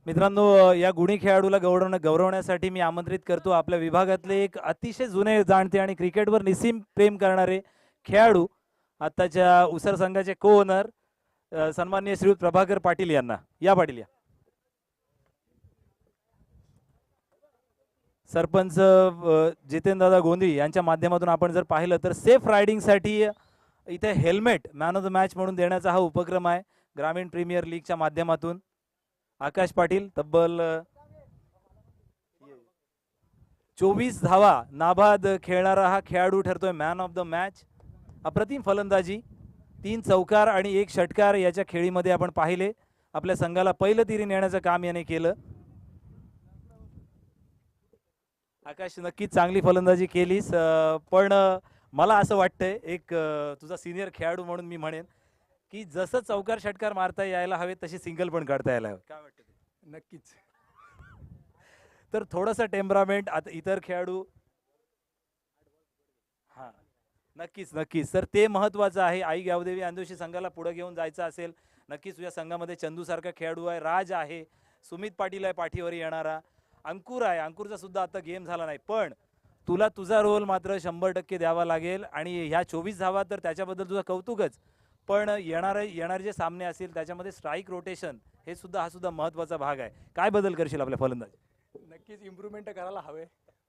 मित्रांनो, या गुणी खेळाडूला गौरवण्यासाठी मी आमंत्रित करतो आपल्या विभागातले एक अतिशय जुने जाणते आणि क्रिकेटवर निसीम प्रेम करणारे खेळाडू, आताच्या उसर संघाचे को ओनर सन्माननीय श्री प्रभाकर पाटील यांना. या पाटील या. सरपंच जितेंद्रदादा गोंदी यांच्या माध्यमातून आपण जर पाहिलं तर सेफ रायडिंगसाठी इथे helmet man of the match म्हणून देण्याचा हा उपक्रम आहे ग्रामीण प्रीमियर लीगच्या माध्यमातून. आकाश पाटील तब्बल 24 धावा नाबाद खेळणारा हा खेळाडू ठरतोय मॅन ऑफ द मॅच. अप्रतिम फलंदाजी, 3 चौकार आणि 1 षटकार याच्या खेळीमध्ये आपण पाहिले. आपल्या संघाला पहिलं तिरी नेण्याचं काम याने केलं. आकाश, नक्कीच चांगली फलंदाजी केलीस, पण मला असं वाटतंय एक तुझा सिनियर खेळाडू म्हणून मी म्हणेन की जसं चौकार षटकार मारता यायला हवे तशी सिंगल पण काढता यायला हवे. काय वाटतं? नक्कीच. तर थोडंसं टेम्परामेंट आता इतर खेळाडू. हां, नक्कीच नक्कीच. तर ते महत्त्वाचं आहे. आई गावदेवी अंदोशी संघाला पुढे घेऊन जायचं असेल, नक्कीच तुझ्या संघामध्ये चंदू सारखा खेळाडू आहे, राज आहे, सुमित पाटील आहे पाठीवर येणारा, अंकुर आहे. अंकुरचा सुद्धा आता गेम झाला नाही, पण तुला तुझा रोल मात्र 100% द्यावा लागेल. आणि ह्या 24 धावा तर त्याच्याबद्दल तुझं कौतुकच, पण येणारे जे सामने असतील त्याच्यामध्ये स्ट्राईक रोटेशन हे सुद्धा हा सुद्धा महत्त्वाचा भाग आहे. काय बदल करशील आपल्या फलंदाजी? नक्कीच इम्प्रूव्हमेंट करायला हवे,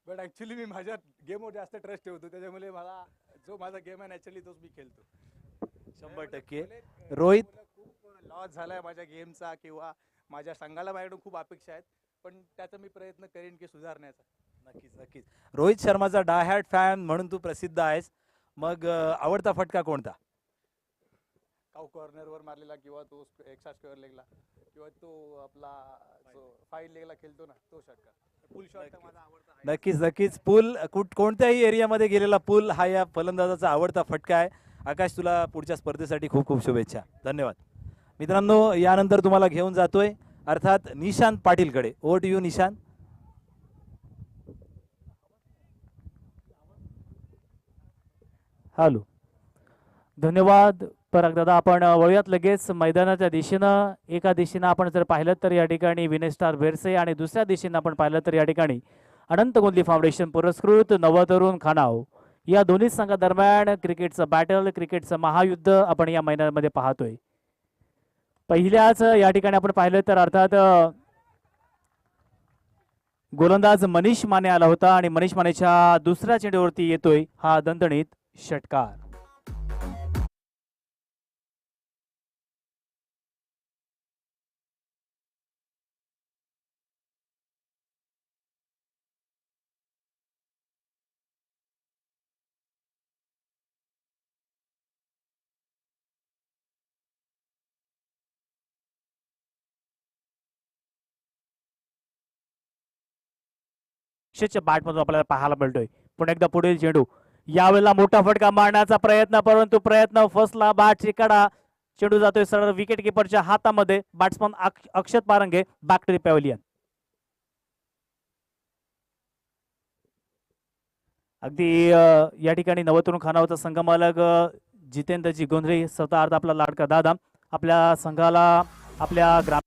बट ॲक्च्युली मी माझ्या गेमवर जास्त ट्रस्ट ठेवतो, त्याच्यामुळे मला जो माझा गेम आहे नॅचरली तोच मी खेळतो. 100%. रोहित, खूप लॉस झाला आहे माझ्या गेमचा किंवा माझ्या संघाला माझ्याकडून खूप अपेक्षा आहेत, पण त्याचा मी प्रयत्न करेन की सुधारण्याचा. नक्कीच नक्कीच. रोहित शर्माचा डायहॅर्ड फॅन म्हणून तू प्रसिद्ध आहेस, मग आवडता फटका कोणता? काव कॉर्नरवर मारलेला किंवा तो एक्स्ट्रा स्क्वेअर लेगला किंवा तो आपला जो फाईट लेगला खेळतो ना तो षटकार. फुल शॉट माझा आवडता आहे. नक्कीच नक्कीच. पूल कोणत्याही एरियामध्ये गेलेला पूल हा या फलंदाजाचा आवडता फटका आहे. आकाश, तुला पुढच्या स्पर्धेसाठी खूप खूप शुभेच्छा. धन्यवाद. मित्रांनो, यानंतर तुम्हाला घेऊन जातोय अर्थात निशांत पाटीलकडे. Over to you Nishant. Hello, धन्यवाद पराग दादा. आपण वळूयात लगेच मैदानाच्या दिशेनं. एका दिशेनं आपण जर पाहिलं तर या ठिकाणी विनय स्टार बेरसे आणि दुसऱ्या दिशेनं आपण पाहिलं तर या ठिकाणी अनंत गोंदली फाउंडेशन पुरस्कृत नवतरुण खानाव. या दोन्ही संघादरम्यान क्रिकेटचं बॅटल, क्रिकेटचं महायुद्ध आपण या मैदानामध्ये पाहतोय. पहिल्याच या ठिकाणी आपण पाहिलं तर अर्थात गोलंदाज मनीष माने आला होता आणि मनीष मानेच्या दुसऱ्या चेंडूवरती येतोय हा दणदणीत षटकार. बॅटमधून आपल्याला पाहायला मिळतोय. पुन्हा एकदा पुढील चेंडू, यावेळेला मोठा फटका मारण्याचा प्रयत्न, परंतु प्रयत्न फसला. बॅटची कडा, चेंडू जातोय सरळ विकेट किपरच्या हातामध्ये. Batsman Akshat Parange back to the pavilion. अगदी या ठिकाणी नवतरुण खानावरचा संघ मालक जितेंद्रजी गोंधळे, स्वतः अर्थ आपला लाडका दादा, आपल्या संघाला आपल्या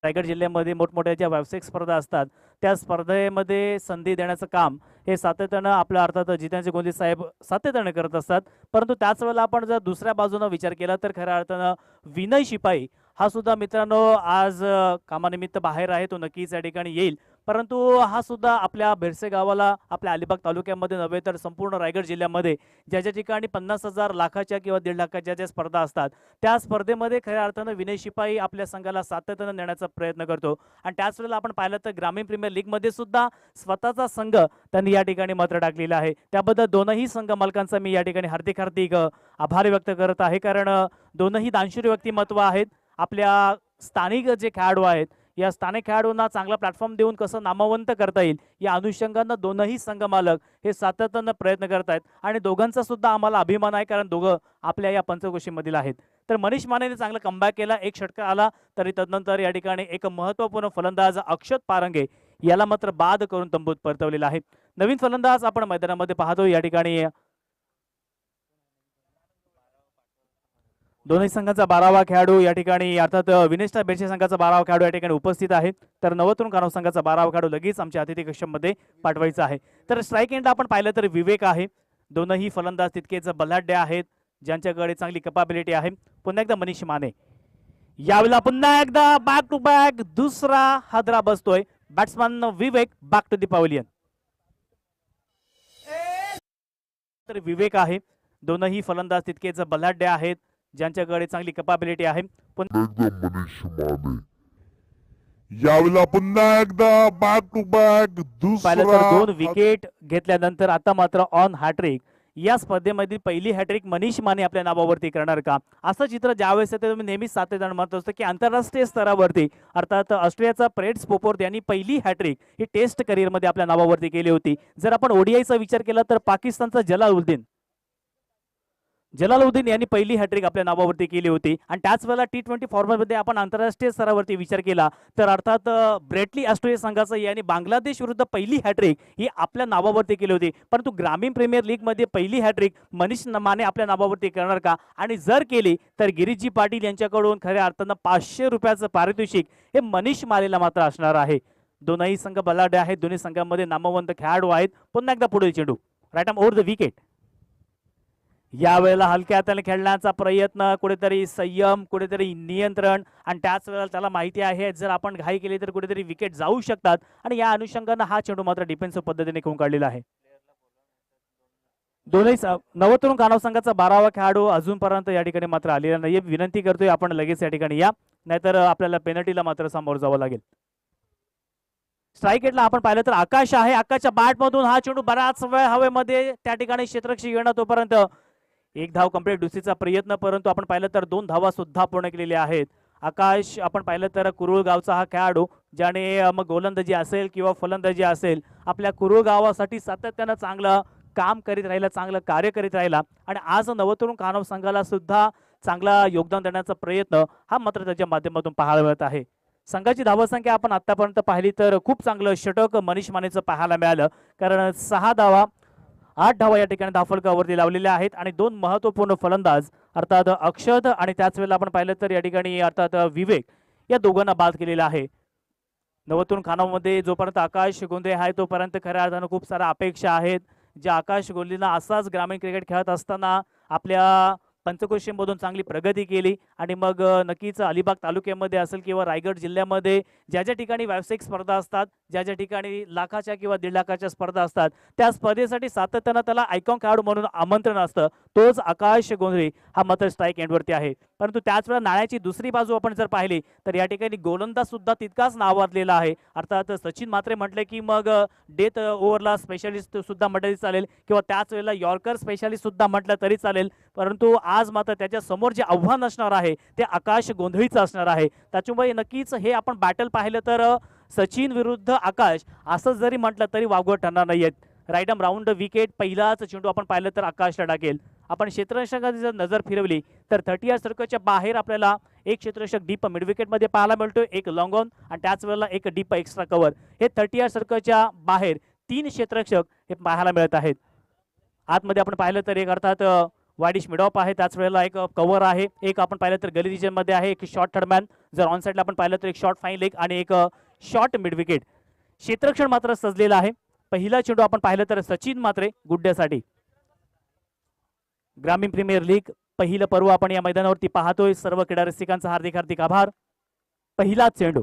रायगड जिल्ह्यामध्ये मोठमोठ्या ज्या व्यावसायिक स्पर्धा असतात त्या स्पर्धेमध्ये संधी देण्याचं काम हे सातत्यानं आपल्या अर्थात जितेंद्र गोंधळे साहेब सातत्यानं करत असतात. परंतु त्याच वेळेला आपण जर दुसऱ्या बाजूनं विचार केला तर खऱ्या अर्थानं विनय शिपाई हा सुद्धा मित्रांनो आज कामानिमित्त बाहेर आहे. तो नक्कीच या ठिकाणी येईल, परंतु हा सुद्धा आपल्या बेरसे गावाला, आपल्या अलिबाग तालुक्यामध्ये नव्हे तर संपूर्ण रायगड जिल्ह्यामध्ये ज्या ज्या ठिकाणी 50,000 लाखाच्या किंवा 1.5 लाखाच्या ज्या स्पर्धा असतात त्या स्पर्धेमध्ये खऱ्या अर्थानं विनय शिपाई आपल्या संघाला सातत्यानं नेण्याचा प्रयत्न करतो. आणि त्याच वेळेला आपण पाहिलं तर ग्रामीण प्रीमियर लीगमध्ये सुद्धा स्वतःचा संघ त्यांनी या ठिकाणी मात्र टाकलेला आहे. त्याबद्दल दोनही संघ मालकांचा मी या ठिकाणी हार्दिक हार्दिक आभार व्यक्त करत आहे, कारण दोनही दानशूर व्यक्तिमत्व आहेत. आपल्या स्थानिक जे खेळाडू आहेत या स्थानिक खेळाडूंना चांगला प्लॅटफॉर्म देऊन कसं नामवंत करता येईल या अनुषंगानं दोनही संघ मालक हे सातत्यानं प्रयत्न करत आहेत. आणि दोघांचा सुद्धा आम्हाला अभिमान आहे, कारण दोघं आपल्या या पंचक्रोशीमधील आहेत. तर मनीष मानेने चांगला कमबॅक केला, 1 षटकार आला, तरी तदनंतर या ठिकाणी एक महत्त्वपूर्ण फलंदाज अक्षत पारंगे याला मात्र बाद करून तंबूत परतवलेला आहे. नवीन फलंदाज आपण मैदानामध्ये पाहतो. या ठिकाणी दोन्ही संघाचा 12वा खेळाडू या ठिकाणी अर्थात विनेश बेरशे संघाचा 12वा खेळाडू या ठिकाणी उपस्थित आहे, तर नवतरुण कानव संघाचा 12वा खेळाडू लगेच आमच्या अतिथी कक्षामध्ये पाठवायचा आहे. तर स्ट्राईक एंडला आपण पाहिलं तर विवेक आहे. दोनही फलंदाज तितकेच बलाढ्य आहेत, ज्यांच्याकडे चांगली कॅपॅबिलिटी आहे. पुन्हा एकदा मनीष माने, यावेळेला पुन्हा एकदा बॅक टू बॅक दुसरा हादरा बसतोय. Batsman Vivek back to the pavilion. तर विवेक आहे. दोनही फलंदाज तितकेच बलाढ्य आहेत, ज्यांच्याकडे चांगली कॅपॅबिलिटी आहे. मनीष माने, यावेळेला पुन्हा एकदा बॅक टू बॅक पाहिलं तर दुसरा 2 विकेट घेतल्यानंतर आता मात्र ऑन हॅट्रिक. या स्पर्धेमध्ये पहिली हॅट्रिक मनीष माने आपल्या नावावरती करणार का, असं चित्र ज्यावेळेस येते तुम्ही नेहमीच सातत्याने म्हणत असतो की आंतरराष्ट्रीय स्तरावरती अर्थात ऑस्ट्रेलियाचा प्रेट स्पोपोर्थ यांनी पहिली हॅट्रिक ही टेस्ट करिअरमध्ये आपल्या नावावरती केली होती. जर आपण ओडीआयचा विचार केला तर पाकिस्तानचा जलालुद्दीन यांनी पहिली हॅट्रिक आपल्या नावावरती केली होती. आणि त्याच वेळेला T20 फॉर्मॅटमध्ये आपण आंतरराष्ट्रीय स्तरावरती विचार केला तर अर्थात ब्रेटली ऑस्ट्रेलिया संघाचा यांनी बांगलादेश विरुद्ध पहिली हॅट्रिक ही आपल्या नावावरती केली होती. परंतु ग्रामीण प्रीमियर लीगमध्ये पहिली हॅट्रिक मनीष माने आपल्या नावावरती करणार का, आणि जर केली तर गिरीशजी पाटील यांच्याकडून खऱ्या अर्थानं 500 रुपयाचं पारितोषिक हे मनीष मानेला मात्र असणार आहे. दोनही संघ बलाढ्य आहेत, दोन्ही संघांमध्ये नामवंत खेळाडू आहेत. पुन्हा एकदा पुढील चेंडू right arm over the wicket. यावेळेला हलक्या हाताने खेळण्याचा प्रयत्न, कुठेतरी संयम, कुठेतरी नियंत्रण, आणि त्याच वेळेला त्याला माहिती आहे जर आपण घाई केली तर कुठेतरी विकेट जाऊ शकतात, आणि या अनुषंगाने हा चेंडू मात्र डिफेन्सिव्ह पद्धतीने खेळून काढलेला आहे. दोन्ही नवतरुण कानव संघाचा 12वा खेळाडू अजूनपर्यंत या ठिकाणी मात्र आलेला नाहीये. विनंती करतोय आपण लगेच या ठिकाणी या, नाहीतर आपल्याला पेनल्टीला मात्र सामोरं जावं लागेल. स्ट्राईक एंडला आपण पाहिलं तर आकाश आहे. आकाशच्या बॅटमधून हा चेंडू बराच वेळ हवेमध्ये त्या ठिकाणी क्षेत्ररक्षक येणं, तोपर्यंत एक धाव कंप्लीट दुसरीचा प्रयत्न, परंतु आपण पाहिलं तर 2 धावा सुद्धा पूर्ण केलेल्या आहेत. आकाश आपण पाहिलं तर कुरुळ गावचा हा खेळाडू, ज्याने मग गोलंदाजी असेल किंवा फलंदाजी असेल आपल्या कुरुळ गावासाठी सातत्यानं चांगलं काम करीत राहिला, चांगलं कार्य करीत राहिला, आणि आज नवतरुण कानव संघाला सुद्धा चांगला योगदान देण्याचा प्रयत्न हा मात्र त्याच्या माध्यमातून पाहायला मिळत आहे. संघाची धावसंख्या आपण आतापर्यंत पाहिली तर खूप चांगलं षटक मनीष मानेचं पाहायला मिळालं, कारण 6 धावा 8 धावा या ठिकाणी धावफलकावरती लावलेल्या आहेत, आणि 2 महत्वपूर्ण फलंदाज अर्थात अक्षत आणि त्याच वेळेला आपण पाहिलं तर या ठिकाणी अर्थात विवेक या दोघांना बाद केलेला आहे. नवतरुण खानामध्ये जोपर्यंत आकाश गोंधळे आहे तोपर्यंत खऱ्या अर्थानं खूप साऱ्या अपेक्षा आहेत, ज्या आकाश गोंधळेंना असाच ग्रामीण क्रिकेट खेळत असताना आपल्या पंचक्रोशीमधून चांगली प्रगती केली, आणि मग नक्कीच अलिबाग तालुक्यामध्ये असेल किंवा रायगड जिल्ह्यामध्ये ज्या ज्या ठिकाणी व्यावसायिक स्पर्धा असतात, ज्या ज्या ठिकाणी लाखाच्या किंवा 1.5 लाखाच्या स्पर्धा असतात, त्या स्पर्धेसाठी सातत्यानं त्याला आयकॉन खेळाडू म्हणून आमंत्रण असतं. तोच आकाश गोंधळे हा मात्र स्ट्राईक एंडवरती आहे. परंतु त्याच वेळा नाण्याची दुसरी बाजू आपण जर पाहिली तर या ठिकाणी गोलंदाज सुद्धा तितकाच नावाजलेला आहे. अर्थात सचिन म्हात्रे म्हटले की मग डेथ ओव्हरला स्पेशालिस्ट सुद्धा म्हटलं तरी चालेल, किंवा त्याच वेळेला यॉर्कर स्पेशालिस्ट सुद्धा म्हटलं तरी चालेल, परंतु आज मात्र त्याच्या समोर जे आव्हान असणार आहे ते आकाश गोंधळीचं असणार आहे. त्याच्यामुळे नक्कीच हे आपण बॅटल पाहिलं तर सचिन विरुद्ध आकाश असं जरी म्हटलं तरी वावगं ठरणार नाहीयेत. राईट आर्म राऊंड विकेट, पहिलाच चेंडू आपण पाहिलं तर आकाशला टाकेल. आपण क्षेत्ररक्षकाची जर नजर फिरवली तर 30 सर्कलच्या बाहेर आपल्याला एक क्षेत्ररक्षक डीप मिड विकेटमध्ये पाहायला मिळतोय, एक लॉंग ऑन, आणि त्याच वेळेला एक डीप एक्स्ट्रा कव्हर. हे 30 सर्कलच्या बाहेर 3 क्षेत्ररक्षक हे पाहायला मिळत आहेत. आतमध्ये आपण पाहिलं तर एक अर्थात वाईडिश मिड ऑफ आहे, त्याच वेळेला एक कव्हर आहे, एक आपण पाहिलं तर गली रिजन मध्ये आहे, एक शॉर्ट थर्डमॅन, जर ऑन साईडला आपण पाहिलं तर एक शॉर्ट फाईन लेग आणि एक शॉर्ट मिड विकेट. क्षेत्ररक्षण मात्र सजलेला आहे. पहिला चेंडू आपण पाहिलं तर सचिन मात्रे गुड्ड्यासाठी. ग्रामीण प्रीमियर लीग पहिलं पर्व आपण या मैदानावरती पाहतोय. सर्व क्रीडा रसिकांचा हार्दिक हार्दिक आभार. पहिला चेंडू,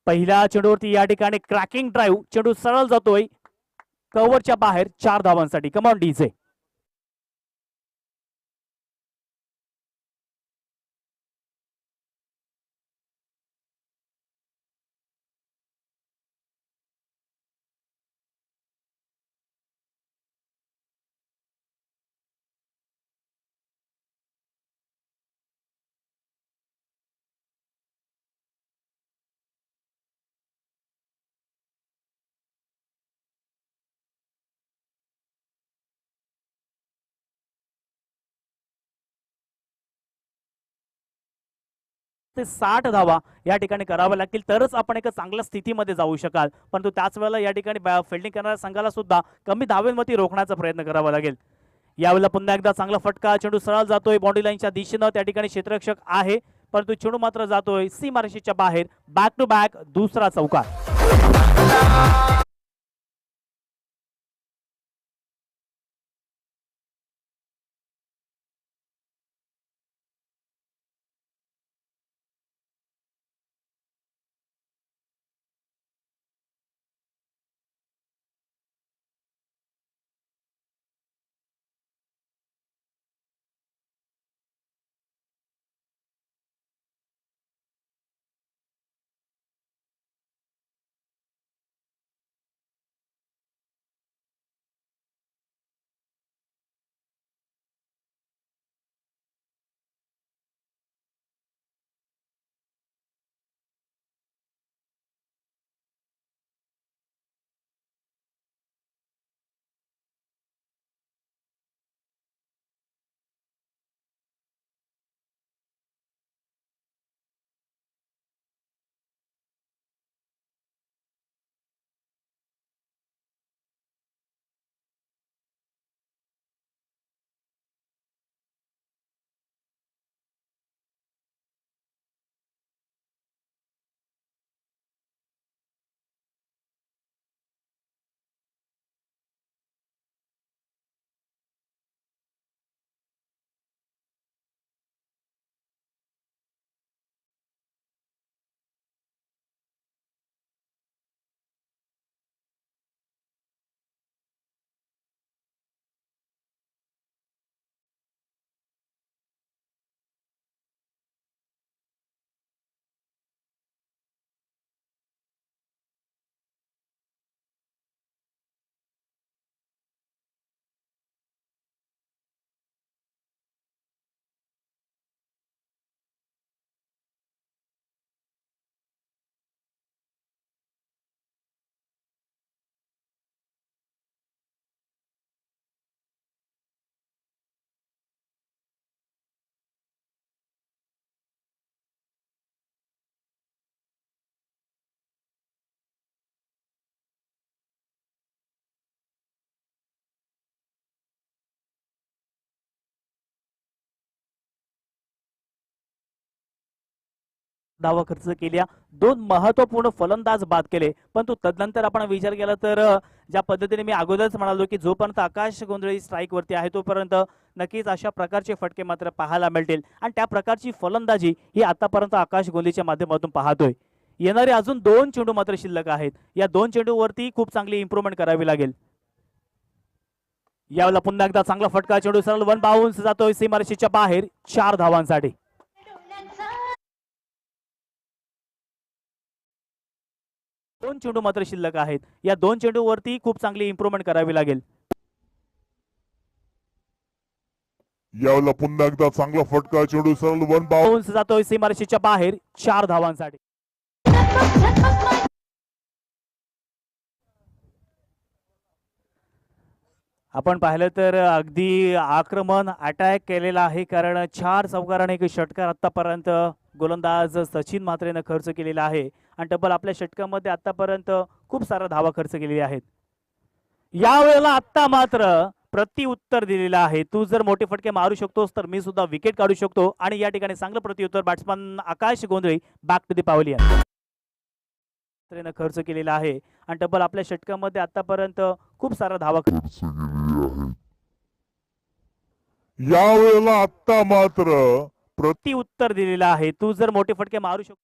पहिल्या चेंडूवरती या ठिकाणी क्रॅकिंग ड्राईव्ह, चेंडू सरळ जातोय कव्हरच्या बाहेर 4 धावांसाठी. Come on DJ. ते 60 धावा या ठिकाणी कराव्या लागतील तरच आपण एका चांगल्या स्थितीमध्ये जाऊ शकाल. परंतु त्याच वेळेला या ठिकाणी फिल्डिंग करणाऱ्या संघाला सुद्धा कमी धावेंवरती रोखण्याचा प्रयत्न करावा लागेल. यावेळेला पुन्हा एकदा चांगला फटका, चेंडू सरळ जातोय बाउंड्री लाईनच्या दिशेनं, त्या ठिकाणी क्षेत्ररक्षक आहे परंतु चेंडू मात्र जातोय सीमारेषेच्या बाहेर. बॅक टू बॅक दुसरा चौकार. धावा खर्च केल्या, दोन महत्वपूर्ण फलंदाज बाद केले, परंतु तदनंतर आपण विचार केला तर ज्या पद्धतीने मी अगोदरच म्हणालो की जोपर्यंत आकाश गोंधळी स्ट्राईक वरती आहे तोपर्यंत नक्कीच अशा प्रकारचे फटके मात्र पाहायला मिळतील आणि त्या प्रकारची फलंदाजी ही आतापर्यंत आकाश गोंधळीच्या माध्यमातून पाहतोय. येणारे अजून दोन चेंडू मात्र शिल्लक आहेत, या दोन चेंडूवरती खूप चांगली इम्प्रूव्हमेंट करावी लागेल. यावेळेला पुन्हा एकदा चांगला फटका, चेंडू सरळ वन बाउन्स जातोय सीमारेषेच्या बाहेर 4 धावांसाठी. दोन चेंडू मात्र शिल्लक आहेत, या दोन चेंडूवरती खूप चांगली इम्प्रूव्हमेंट करावी लागेल. यावेळेला पुन्हा एकदा चांगला फटका, चेंडू सरळ वन बाउन्स जातोय सीमारेषेच्या बाहेर 4 धावांसाठी. आपण पाहिलं तर अगदी आक्रमण अटॅक केलेला आहे, कारण 4 चौकार एक षटकार आतापर्यंत गोलंदाज सचिन म्हात्रेनं खर्च केलेला आहे आणि डबल आपल्या षटकामध्ये आतापर्यंत खूप सारा धावा खर्च केलेली आहेत. यावेळेला आत्ता मात्र प्रत्युत्तर दिलेलं आहे, तू जर मोठे फटके मारू शकतोस तर मी सुद्धा विकेट काढू शकतो आणि या ठिकाणी चांगलं प्रत्युत्तर बॅट्समन आकाश गोंधळी बॅक टू द पावलियन खर्च केलेला आहे आणि डबल आपल्या षटकामध्ये आतापर्यंत खूप सारा धावा खर्च केलेली आहे. यावेळेला आत्ता मात्र प्रत्युत्तर दिलेलं आहे, तू जर मोठे फटके मारू शकतो.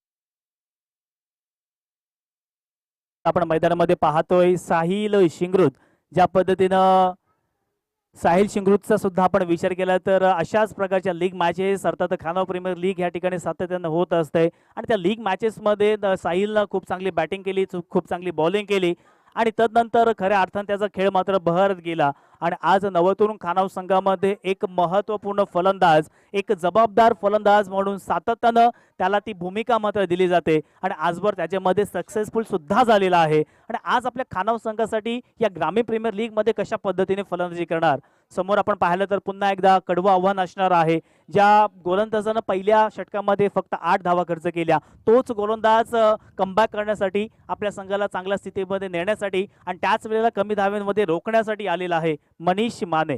आपण मैदानामध्ये पाहतोय साहिल शिंगरुत, ज्या पद्धतीनं साहिल शिंगरुतचा सुद्धा आपण विचार केला तर अशाच प्रकारच्या लीग मॅचेस अर्थात खानाव प्रीमियर लीग या ठिकाणी सातत्यानं होत असते आणि त्या लीग मॅचेसमध्ये साहिलनं खूप चांगली बॅटिंग केली, खूप चांगली बॉलिंग केली आणि तदनंतर खऱ्या अर्थाने त्याचा खेळ मात्र बहरत गेला आणि आज नवतरुण खानाव संघामध्ये एक महत्त्वपूर्ण फलंदाज, एक जबाबदार फलंदाज म्हणून सातत्यानं त्याला ती भूमिका मात्र दिली जाते आणि आजवर त्याच्यामध्ये सक्सेसफुल सुद्धा झालेला आहे. आणि आज आपल्या खानाव संघासाठी या ग्रामीण प्रीमियर लीग मध्ये कशा पद्धतीने फलंदाजी करणार, समोर आपण पाहिलं तर पुन्हा एकदा कडवं आव्हान असणार आहे. ज्या गोलंदाजानं पहिल्या षटकामध्ये फक्त 8 धावा खर्च केल्या, तोच गोलंदाज कमबॅक करण्यासाठी आपल्या संघाला चांगल्या स्थितीमध्ये नेण्यासाठी आणि त्याच वेळेला कमी धाव्यांमध्ये रोखण्यासाठी आलेला आहे मनीष माने.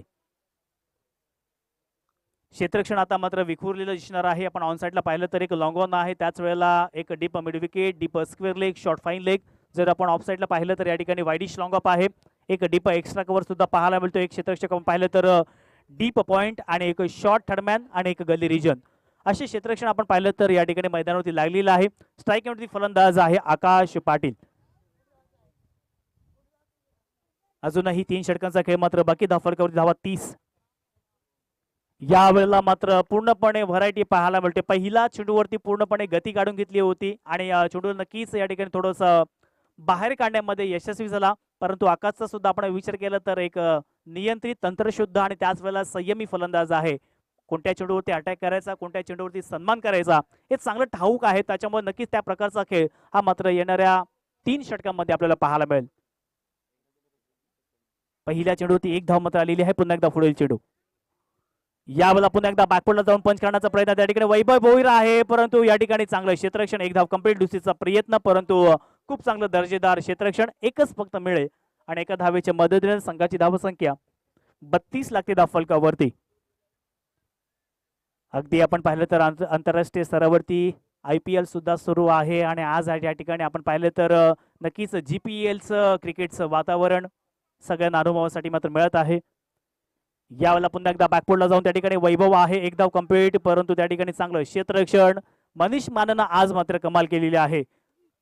क्षेत्ररक्षण आता मात्र विखुरलेलं दिसणार आहे. आपण ऑन साईडला पाहिलं तर एक लॉंग ऑन आहे, त्याच वेळेला एक deep mid wicket, deep square leg, short fine leg. जर आपण ऑफ साईडला पाहिलं तर या ठिकाणी वाईडिश लॉंग ऑफ आहे, एक डीप एक्स्ट्रा कव्हर सुद्धा पाहायला मिळतो. एक क्षेत्ररक्षक आपण पाहिलं तर डीप पॉइंट आणि एक शॉर्ट थर्डमॅन आणि एक गली रिजन असे क्षेत्ररक्षण आपण पाहिलं तर या ठिकाणी मैदानावरती लागलेलं आहे. स्ट्राईक वरती फलंदाज आहे आकाश पाटील. अजूनही 3 षटकांचा खेळ मात्र बाकी. धावफलकावरती धावा 30. यावेळेला मात्र पूर्णपणे व्हरायटी पाहायला मिळते. पहिला चेंडूवरती पूर्णपणे गती काढून घेतली होती आणि चेंडू नक्कीच या ठिकाणी थोडंसं बाहेर काढण्यामध्ये यशस्वी झाला. परंतु आकाशचा सुद्धा आपण विचार केला तर एक नियंत्रित तंत्रशुद्ध आणि त्याच वेळेला संयमी फलंदाज आहे. कोणत्या चेंडूवरती अटॅक करायचा, कोणत्या चेंडूवरती सन्मान करायचा हे चांगलं ठाऊक आहे. त्याच्यामुळे नक्कीच त्या प्रकारचा खेळ हा मात्र येणाऱ्या 3 षटकांमध्ये आपल्याला पाहायला मिळेल. पहिल्या चेंडूवरती 1 धाव मात्र आलेली आहे. पुन्हा एकदा पुढील चेंडू. यावेळेला पुन्हा एकदा बॅकवर्डला जाऊन पंच करण्याचा प्रयत्न त्या ठिकाणी वैभव भोईर आहे, परंतु या ठिकाणी चांगलं क्षेत्ररक्षण. 1 धाव कंप्लीट दुसरीचा प्रयत्न, परंतु खूप चांगलं दर्जेदार क्षेत्ररक्षण. एकच फक्त मिळेल आणि एका धावेच्या मदतीने संघाची धावसंख्या 32 लागते धावफलकावरती. अगदी आपण पाहिलं तर आंतरराष्ट्रीय स्तरावरती IPL सुद्धा सुरू आहे आणि आज या ठिकाणी आपण पाहिलं तर नक्कीच GPLचं क्रिकेटचं वातावरण सगळ्यांना अनुभवासाठी मात्र मिळत आहे. यावेळेला पुन्हा एकदा बॅकवर्डला जाऊन त्या ठिकाणी वैभव आहे, 1 धाव कंप्लीट, परंतु त्या ठिकाणी चांगलं क्षेत्ररक्षण. मनीष माननं आज मात्र कमाल केलेली आहे.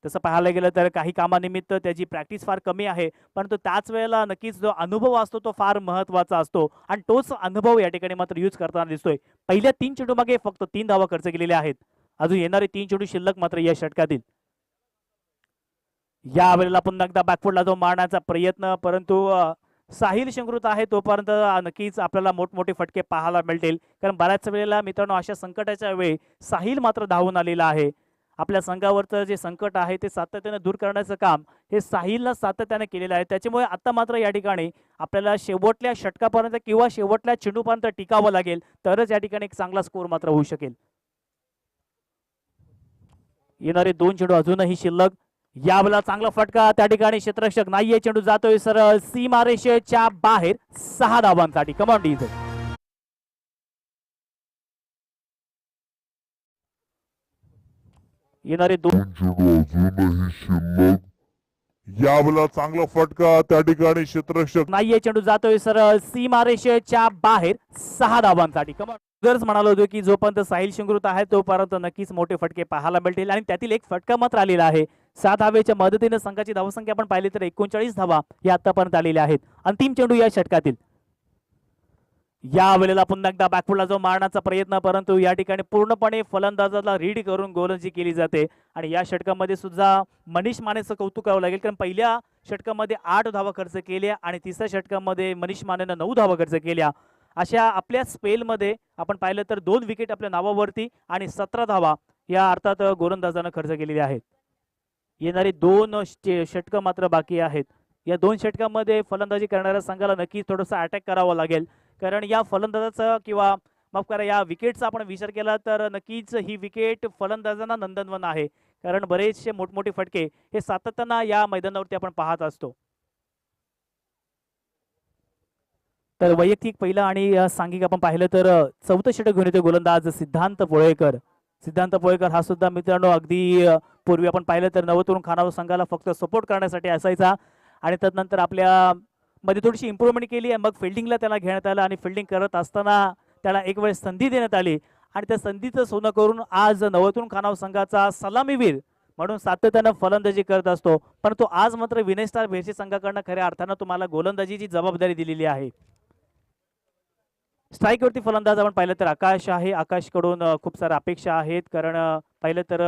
तसं पाहायला गेलं तर काही कामानिमित्त त्याची प्रॅक्टिस फार कमी आहे, परंतु त्याच वेळेला नक्कीच जो अनुभव असतो तो फार महत्त्वाचा असतो आणि तोच अनुभव या ठिकाणी मात्र यूज करताना दिसतोय. पहिल्या 3 चेंडू मागे फक्त 3 धावा खर्च केलेल्या आहेत. अजून येणारे 3 चेंडू शिल्लक मात्र या षटकातील. यावेळेला पुन्हा एकदा बॅकवर्डला जाऊन मारण्याचा प्रयत्न, परंतु साहिल शंकृत आहे तोपर्यंत नक्कीच आपल्याला मोठमोठे फटके पाहायला मिळतील. कारण बऱ्याच वेळेला मित्रांनो अशा संकटाच्या वेळी साहिल मात्र धावून आलेला आहे. आपल्या संघावरचं जे संकट आहे ते सातत्याने दूर करण्याचं काम हे साहिलनं सातत्याने केलेलं आहे. त्याच्यामुळे आता मात्र या ठिकाणी आपल्याला शेवटल्या षटकापर्यंत किंवा शेवटल्या चेंडूपर्यंत टिकावं लागेल, तरच या ठिकाणी एक चांगला स्कोर मात्र होऊ शकेल. येणारे 2 चेंडू अजूनही शिल्लक. यावेळेला चांगला फटका त्या ठिकाणी क्षेत्ररक्षक नाहीये, चेंडू जातोय सरळ सीमारेषेच्या बाहेर 6 धावांसाठी. Come on DJ. येणारे 2 यावेळेला चांगला फटका त्या ठिकाणी क्षेत्ररक्षक नाहीये, चेंडू जातोय सरळ सीमारेषेच्या बाहेर 6 धावांसाठी. कमॉन. जर म्हणालो होतो की जोपर्यंत साहिल शंकृत आहे तोपर्यंत नक्कीच मोठे फटके पाहायला मिळतील आणि त्यातील एक फटका मात्र आलेला आहे. 7 धावेच्या मदतीने संघाची धावसंख्या आपण पाहिली तर 39 धावा या आतापर्यंत आलेल्या आहेत. अंतिम चेंडू या षटकातील. या वेळेला पुन्हा एकदा बॅकवर्डला जाऊन मारण्याचा प्रयत्न, परंतु या ठिकाणी पूर्णपणे फलंदाजाला रीड करून गोलंदाजी केली जाते. आणि या षटकामध्ये सुद्धा मनीष मानेचं कौतुक करावं लागेल, कारण पहिल्या षटकामध्ये 8 धावा खर्च केल्या आणि तिसऱ्या षटकामध्ये मनीष मानेनं 9 धावा खर्च केल्या. अशा आपल्या स्पेलमध्ये आपण पाहिलं तर 2 विकेट आपल्या नावावरती आणि 17 धावा या अर्थात गोलंदाजानं खर्च केलेल्या आहेत. येणारे 2 षटकं मात्र बाकी आहेत. या 2 षटकांमध्ये फलंदाजी करणाऱ्या संघाला नक्कीच थोडंसं अटॅक करावं लागेल, कारण या फलंदाजाचं किंवा माफ करा या विकेटचा आपण विचार केला तर नक्कीच ही विकेट फलंदाजांना नंदनवन आहे, कारण बरेचसे मोठमोठे फटके हे सातत्यानं या मैदानावरती आपण पाहत असतो. तर वैयक्तिक पहिलं आणि सांघिक आपण पाहिलं तर 4थं षटक घेऊन येतो गोलंदाज सिद्धांत पोळेकर. सिद्धांत पोळेकर हा सुद्धा मित्रांनो अगदी पूर्वी आपण पाहिलं तर नवतरुण खानावळ संघाला फक्त सपोर्ट करण्यासाठी असायचा आणि त्यानंतर आपल्या मध्ये थोडीशी इम्प्रूव्हमेंट केली आहे. मग फिल्डिंगला त्याला घेण्यात आलं आणि फिल्डिंग करत असताना त्याला एक वेळ संधी देण्यात आली आणि त्या संधीचं सोनं करून आज नवतरुण खानावळ संघाचा सलामीवीर म्हणून सातत्यानं फलंदाजी करत असतो. परंतु आज मात्र विनय स्टार भेरशी संघाकडनं खऱ्या अर्थानं तुम्हाला गोलंदाजीची जबाबदारी दिलेली आहे. स्ट्राईकवरती फलंदाज आपण पाहिलं तर आकाश आहे. आकाशकडून खूप साऱ्या अपेक्षा आहेत, कारण पाहिलं तर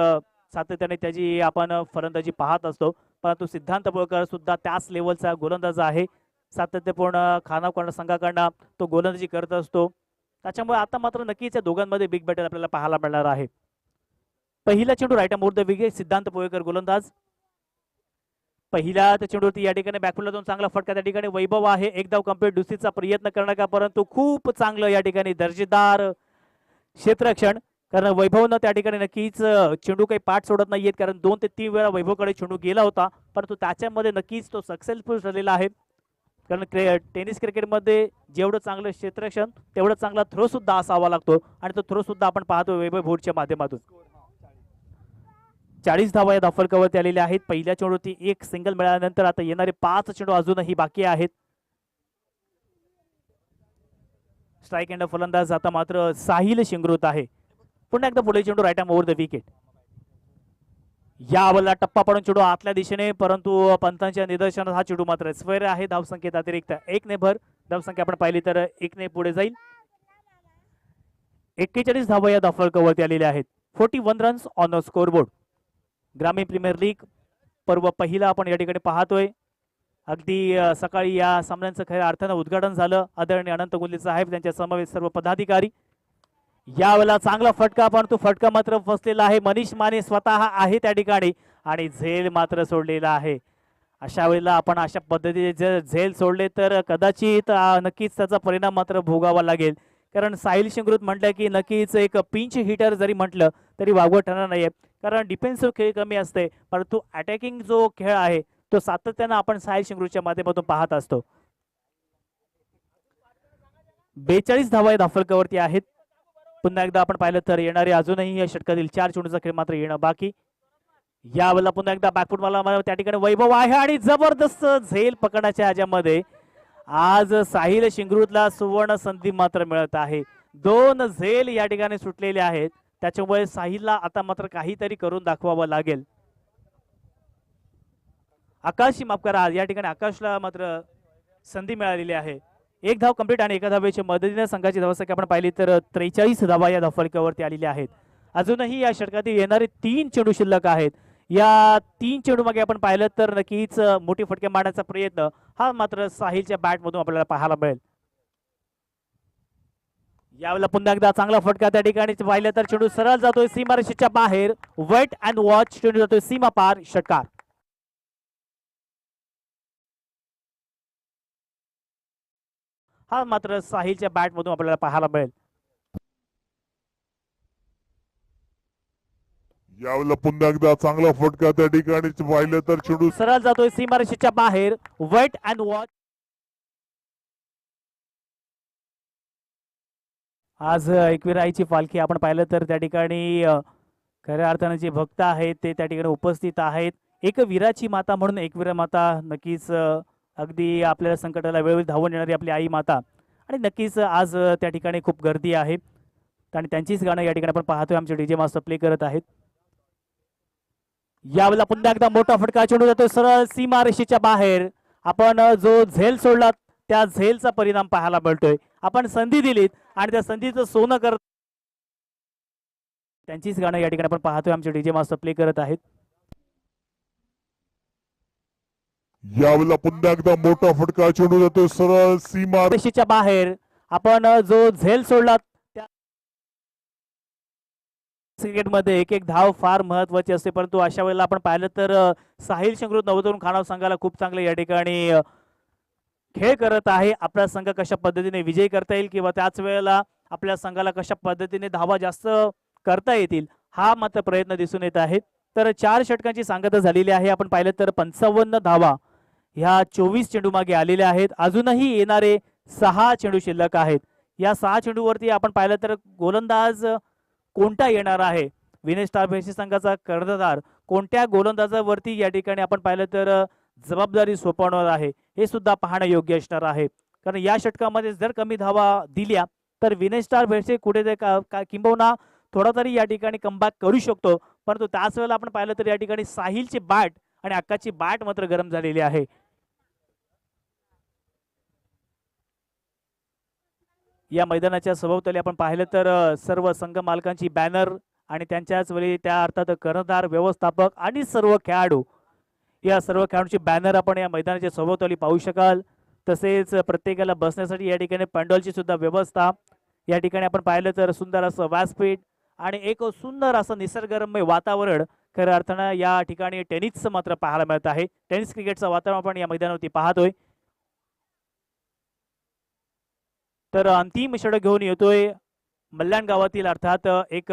सातत्याने त्याची आपण फलंदाजी पाहत असतो, परंतु सिद्धांत पोळकर सुद्धा त्याच लेवलचा गोलंदाज आहे. सातत्यपूर्ण खानावळ संघाकडनं तो गोलंदाजी करत असतो. त्याच्यामुळे आता मात्र नक्कीच या दोघांमध्ये बिग बॅटल आपल्याला पाहायला मिळणार आहे. पहिला चेंडू राईट मोर द विकेट, सिद्धांत पोळकर गोलंदाज. पहिल्या चेंडूवरती या ठिकाणी बॅकवर्डला जाऊन चांगला फटका त्या ठिकाणी वैभव आहे. 1 धाव कंप्लीट दुसरीचा प्रयत्न करण्याचा, परंतु खूप चांगलं या ठिकाणी दर्जेदार क्षेत्ररक्षण, कारण वैभवनं त्या ठिकाणी नक्कीच चेंडू काही पाठ सोडत नाहीयेत, कारण 2 ते 3 वेळा वैभवकडे चेंडू गेला होता, परंतु त्याच्यामध्ये नक्कीच तो सक्सेसफुल झालेला आहे. कारण टेनिस क्रिकेटमध्ये जेवढं चांगलं क्षेत्ररक्षण तेवढं चांगला थ्रो सुद्धा असावा लागतो आणि तो थ्रो सुद्धा आपण पाहतो वैभव भोरच्या माध्यमातून. 40 धावा या धावफलकावरती आलेल्या आहेत. पहिल्या चेंडूवरती एक सिंगल मिळाल्यानंतर आता येणारे 5 चेंडू अजूनही बाकी आहेत. स्ट्राईक एंड फलंदाज आता मात्र साहिल शिंगरूत आहे. पुन्हा एकदा पुढे चेंडू right arm over the wicket. यावरला टप्पा पडून चेंडू आतल्या दिशेने, परंतु पंतांच्या निदर्शनात हा चेंडू मात्र स्क्वेअर आहे. धावसंख्येत अतिरिक्त 1 ने भर. धावसंख्या आपण पाहिली तर 1 ने पुढे जाईल. 41 धावा या धावफलकावरती आलेल्या आहेत. 41 रन्स ऑन द स्कोरबोर्ड. ग्रामीण प्रीमियर लीग पर्व पहिला आपण या ठिकाणी पाहतोय. अगदी सकाळी या सामन्यांचं खऱ्या अर्थानं उद्घाटन झालं. आदरणीय अनंत गुल्ले साहेब त्यांच्या समवेत सर्व पदाधिकारी. यावेळेला चांगला फटका, पण तो फटका मात्र फसलेला आहे. मनीष माने स्वतः आहे त्या ठिकाणी आणि झेल मात्र सोडलेला आहे. अशा वेळेला आपण अशा पद्धतीने जर झेल सोडले तर कदाचित नक्कीच त्याचा परिणाम मात्र भोगावा लागेल. कारण साहिल शिंगरूत म्हटलं की नक्कीच एक पिंच हिटर जरी म्हटलं तरी वावगं ठरणार नाहीये. कारण डिफेन्सिव्ह खेळ कमी असते, परंतु अटॅकिंग जो खेळ आहे तो सातत्यानं आपण साहिल शिंगरूतच्या माध्यमातून पाहत असतो. 42 धावा या धावफलकावरती आहेत. पुन्हा एकदा आपण पाहिलं तर येणारे अजूनही या षटकातील 4 चेंडूचा खेळ मात्र येणं बाकी. यावेळेला पुन्हा एकदा बॅकफुट मला त्या ठिकाणी वैभव आहे आणि जबरदस्त झेल पकडण्याच्या ह्याच्यामध्ये आज साहिल शिंगरूतला सुवर्ण संधी मात्र मिळत आहे. 2 झेल या ठिकाणी सुटलेले आहेत. त्याच्यामुळे साहिलला आता मात्र काहीतरी करून दाखवावं लागेल. आकाशची माफ करा, या ठिकाणी आकाशला मात्र संधी मिळालेली आहे. 1 धाव कंप्लीट आणि 1 धावेच्या मदतीने संघाची धावसंख्या आपण पाहिली तर 43 धावा या धावफलकावरती आलेल्या आहेत. अजूनही या षटकातील येणारे 3 चेंडू शिल्लक आहेत. या 3 चेंडू मागे आपण पाहिलं तर नक्कीच मोठी फटके मारण्याचा प्रयत्न हा मात्र साहिलच्या बॅट मधून आपल्याला पाहायला मिळेल. यावेळेला पुन्हा एकदा चांगला फटका त्या ठिकाणी पाहिलं तर चेंडू सरळ जातोय सीमारेषेच्या बाहेर. वेट अँड वॉच, चेंडू जातोय सीमा पार, षटकार. हा मात्र साहिलच्या बॅट मधून आपल्याला पाहायला मिळेल. यावेळेला पुन्हा एकदा चांगला फटका त्या ठिकाणी पाहिलं तर चेंडू सरळ जातोय सीमारेषेच्या बाहेर. Wait and watch. आज एकविराईची पालखी आपण पाहिलं तर त्या ठिकाणी खऱ्या अर्थाने जे भक्त आहेत ते त्या ठिकाणी उपस्थित आहेत. एक वीराची माता म्हणून एकविरा माता नक्कीच अगदी आपल्याला संकटाला वेळोवेळी धावून येणारी आपली आई माता, आणि नक्कीच आज त्या ठिकाणी खूप गर्दी आहे आणि त्यांचीच गाणं या ठिकाणी आपण पाहतोय आमचे डीजे मास्टर प्ले करत आहेत. यावेळेला पुन्हा एकदा मोठा फटका, चेंडू जातोय सरळ सीमारेषेच्या बाहेर. आपण जो झेल सोडला त्या झेलचा परिणाम पाहायला मिळतोय. आपण संधी दिलीत आणि त्या संधीचं सोनं करत त्यांचीच गाणं या ठिकाणी आपण पाहतोय आमचे डीजे मास्टर प्ले करत आहेत. यावेळेला पुन्हा एकदा मोठा फटका, चेंडू जातोय सरळ सीमारेषेच्या बाहेर. आपण जो झेल सोडला त्या क्रिकेटमध्ये एक धाव फार महत्वाची असते, परंतु अशा वेळेला आपण पाहिलं तर साहिल शिंगरूत नवतरुण खानाव संघाला खूप चांगले या ठिकाणी खेळ करत आहे. आपला संघ कशा पद्धतीने विजय करता येईल किंवा त्याच वेळेला आपल्या संघाला कशा पद्धतीने धावा जास्त करता येतील हा मात्र प्रयत्न दिसून येत आहे. तर 4 षटकांची सांगता झालेली आहे. आपण पाहिलं तर 55 धावा ह्या 24 चेंडू मागे आलेल्या आहेत. अजूनही येणारे 6 चेंडू शिल्लक आहेत. या 6 चेंडूवरती आपण पाहिलं तर गोलंदाज कोणता येणार आहे, विनय स्टार भेशी संघाचा कर्णधार कोणत्या गोलंदाजावरती या ठिकाणी आपण पाहिलं तर जबाबदारी सोपवणार आहे हे सुद्धा पाहणं योग्य असणार आहे. कारण या षटकामध्ये जर कमी धावा दिल्या तर विनय स्टार भेटसे कुठे किंबहुना थोडा तरी या ठिकाणी कमबॅक करू शकतो, परंतु त्याच वेळेला आपण पाहिलं तर या ठिकाणी साहिलची बॅट आणि अक्काची बॅट मात्र गरम झालेली आहे. या मैदानाच्या सभोवताली आपण पाहिलं तर सर्व संघ मालकांची बॅनर आणि त्यांच्याच वेळी त्या अर्थात कर्णधार, व्यवस्थापक आणि सर्व खेळाडू, या सर्व खेळाडूंची बॅनर आपण या मैदानाच्या सभोवताली पाहू शकाल. तसेच प्रत्येकाला बसण्यासाठी या ठिकाणी पॅन्डॉलची सुद्धा व्यवस्था. या ठिकाणी आपण पाहिलं तर सुंदर असं व्यासपीठ आणि एक सुंदर असं निसर्गरम्य वातावरण खऱ्या अर्थानं या ठिकाणी टेनिसचं मात्र पाहायला मिळत आहे. टेनिस क्रिकेटचं वातावरण आपण या मैदानावरती पाहतोय. तर अंतिम षटक घेऊन येतोय मल्याण गावातील अर्थात एक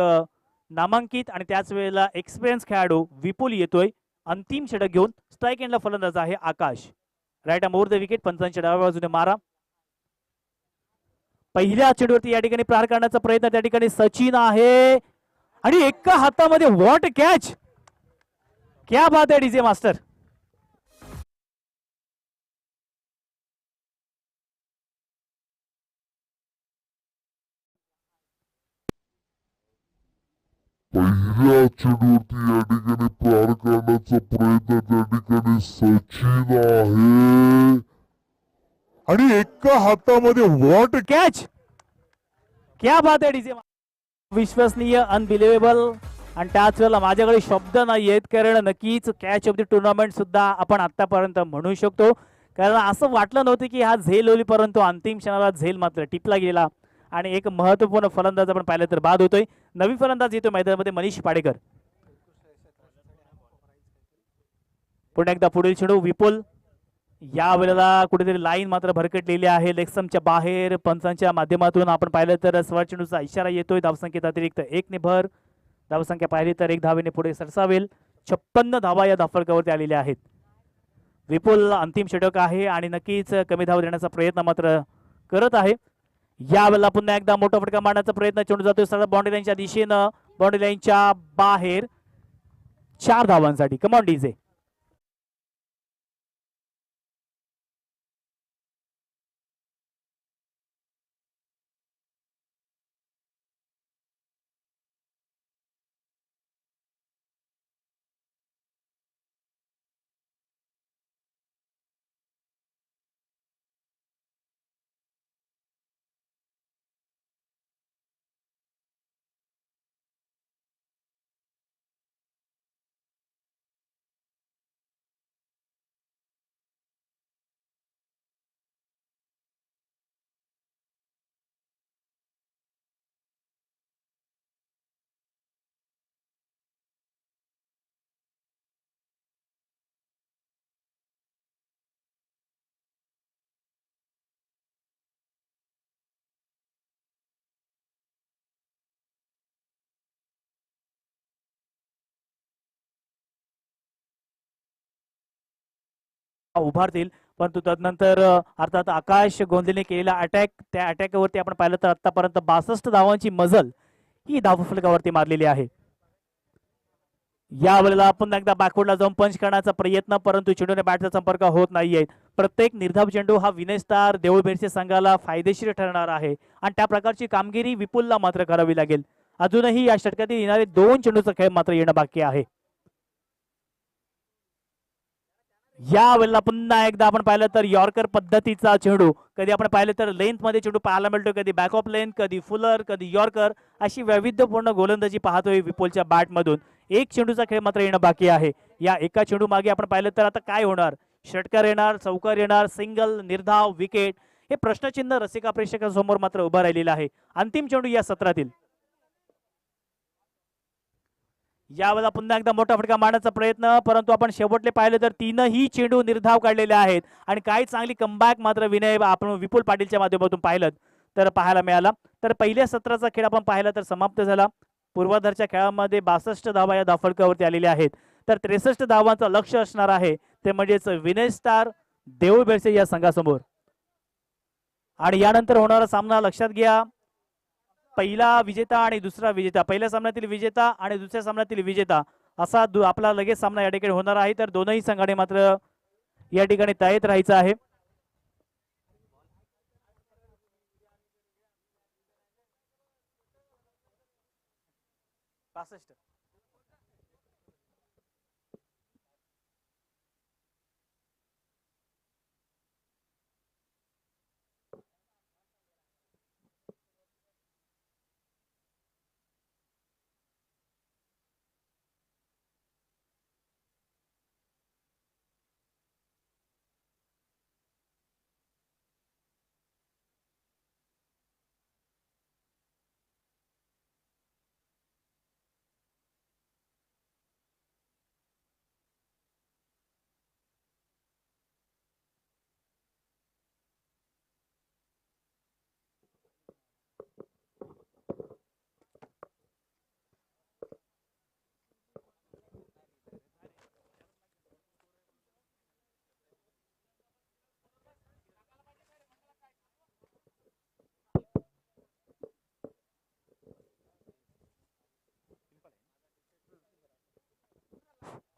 नामांकित आणि त्याच वेळेला एक्सपिरियन्स खेळाडू विपुल येतोय अंतिम षटक घेऊन. स्ट्राईक एंडला फलंदाज आहे Akash. Right more the wicket. पंचांच्या डाव्या बाजूने मारा. पहिल्या चेंडूवरती या ठिकाणी प्रहार करण्याचा प्रयत्न त्या ठिकाणी सचिन आहे आणि एका हातामध्ये व्हॉट कॅच. क्या बात आहे डीजे मास्टर. पहिल्या चेंडूवरती या ठिकाणी प्रहार करण्याचा प्रयत्न त्या ठिकाणी सचिन आहे आणि एका हातामध्ये व्हॉट कॅच. क्या बात आहे डीजे. विश्वसनीय, अनबिलिव्हेबल. आणि त्याच वेळेला माझ्याकडे शब्द नाही आहेत कारण नक्कीच कॅच ऑफ द टुर्नामेंट सुद्धा आपण आतापर्यंत म्हणू शकतो. कारण असं वाटलं नव्हतं की हा झेल होईल, परंतु अंतिम क्षणाला झेल मात्र टिपला गेला आणि एक महत्वपूर्ण फलंदाज आपण पाहिलं तर बाद होतोय. नवी फलंदाज येतो मैदानामध्ये मनीष पाडेकर. पुन्हा एकदा पुढील चेंडू विपुल. या वेळेला कुठेतरी लाईन मात्र भरकटलेली आहे लेगस्टंपच्या बाहेर. पंचांच्या माध्यमातून आपण पाहिलं तर स्वर चेंडूचा इशारा येतोय. धावसंख्येत अतिरिक्त 1 ने भर. धावसंख्या पाहिली तर 1 धावेने पुढे सरसावेल. 56 धावा या धाफळकावरती आलेल्या आहेत. विपुल अंतिम षटक आहे आणि नक्कीच कमी धाव देण्याचा प्रयत्न मात्र करत आहे. यावेळेला पुन्हा एकदा मोठा फटका मारण्याचा प्रयत्न. चेंडू जातोय सरळ बाउंड्री लाईनच्या दिशेनं. बाउंड्री लाईनच्या बाहेर 4 धावांसाठी. Come on DJ. उभारतील, परंतु तदनंतर अर्थात आकाश गोंधलेने केलेला अटॅक, त्या अटॅकवरती आपण पाहिलं तर आतापर्यंत 62 धावांची मजल ही धावफलकावरती मारलेली आहे. या वेळेला आपण एकदा बॅकवर्डला जाऊन पंच करण्याचा प्रयत्न, परंतु चेंडूने बॅटचा संपर्क होत नाहीये. प्रत्येक निर्धाव चेंडू हा विनय स्टार देऊळबेरचे संघाला फायदेशीर ठरणार आहे आणि त्या प्रकारची कामगिरी विपुलला मात्र करावी लागेल. अजूनही या षटकातील येणारे 2 चेंडूचा खेळ मात्र येणं बाकी आहे. या वेळेला पुन्हा एकदा आपण पाहिलं तर यॉर्कर पद्धतीचा चेंडू, कधी आपण पाहिलं तर लेंथ मध्ये चेंडू पाहायला मिळतो, कधी बॅक ऑफ लेंथ, कधी फुलर, कधी यॉर्कर, अशी वैविध्यपूर्ण गोलंदाजी पाहतोय विपुलच्या बॅट मधून. एक चेंडूचा खेळ मात्र येणं बाकी आहे. या एका चेंडू मागे आपण पाहिलं तर आता काय होणार, षटकार येणार, चौकार येणार, सिंगल, निर्धाव, विकेट, हे प्रश्नचिन्ह रसिका प्रेक्षकांसमोर मात्र उभं राहिलेलं आहे. अंतिम चेंडू या सत्रातील. यावेळेला पुन्हा एकदा मोठा फटका मारण्याचा प्रयत्न, परंतु आपण शेवटले पाहिले तर 3ही चेंडू निर्धाव काढलेले आहेत आणि काही चांगली कमबॅक मात्र विनय आपण विपुल पाटीलच्या माध्यमातून पाहिलं तर पाहायला मिळाला. तर पहिल्या सत्राचा खेळ आपण पाहिला तर समाप्त झाला. पूर्वाधारच्या खेळामध्ये 62 धावा या धावफलकावरती आलेल्या आहेत. तर 63 धावांचं लक्ष असणार आहे, ते म्हणजेच विनय स्टार देऊळबेरसे या संघासमोर. आणि यानंतर होणारा सामना लक्षात घ्या, पहिला विजेता आणि दुसरा विजेता, पहिल्या सामन्यातील विजेता आणि दुसऱ्या सामन्यातील विजेता असा आपला लगेच सामना या ठिकाणी होणार आहे. तर दोनही संघाने मात्र या ठिकाणी तयारीत राहायचं आहे.